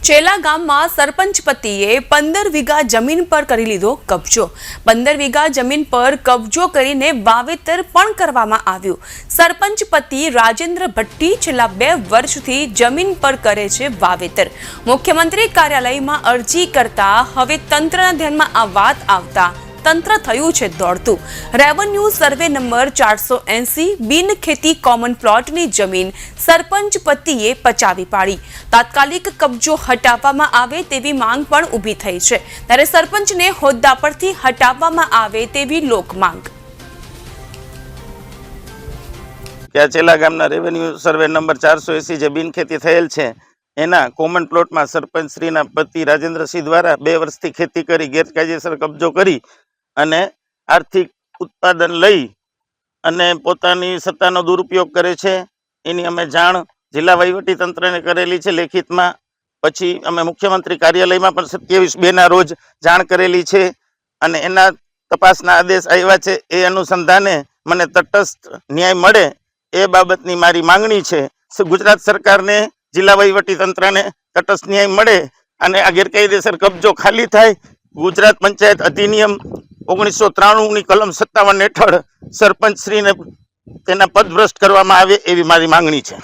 ચેલા ગામમાં સરપંચ પતિએ 15 વીઘા જમીન પર કરી લીધો કબજો। 15 વીઘા જમીન પર કબજો કરીને વાવેતર પણ કરવામાં આવ્યું। સરપંચ પતિ રાજેન્દ્ર ભટ્ટી છેલ્લા 2 વર્ષથી જમીન પર કરે છે વાવેતર। મુખ્યમંત્રી કાર્યાલયમાં અરજી કરતા હવે તંત્રના ધ્યાનમાં આ વાત આવતા તંત્ર થયું છે દોડતું। રેવન્યુ સર્વે નંબર 480 બિન ખેતી કોમન પ્લોટની જમીન સરપંચ પતિએ પચાવી પાડી। તાત્કાલિક કબજો હટાવવામાં આવે તેવી માંગ પણ ઊભી થઈ છે, ત્યારે સરપંચને હોદ્દા પરથી હટાવવામાં આવે તેવી લોક માંગ। ચેલા ગામના રેવન્યુ સર્વે નંબર 480 જે બિન ખેતી થયેલ છે એના કોમન પ્લોટમાં સરપંચ શ્રીના પતિ રાજેન્દ્રસિંહ દ્વારા 2 વર્ષથી ખેતી કરી ગેરકાયદેસર કબજો કરી અને આર્થિક ઉત્પાદન લઈ અને પોતાની સત્તાનો દુરુપયોગ કરે છે। એની અમે જાણ જિલ્લા વહીવટી તંત્રને કરેલી છે લેખિતમાં, પછી અમે મુખ્યમંત્રી કાર્યાલયમાં પણ 27/2 રોજ જાણ કરેલી છે અને એના તપાસના આદેશ આવ્યા છે। એ અનુસંધાને મને તટસ્થ ન્યાય મળે એ બાબતની મારી માંગણી છે। ગુજરાત સરકારને, જિલ્લા વહીવટી તંત્રને તટસ્થ ન્યાય મળે અને આ ગેરકાયદેસર કબજો ખાલી થાય। ગુજરાત પંચાયત અધિનિયમ 1993 ની કલમ 57 હેઠળ સરપંચ શ્રીને તેના પદભ્રષ્ટ કરવામાં આવે એવી મારી માંગણી છે।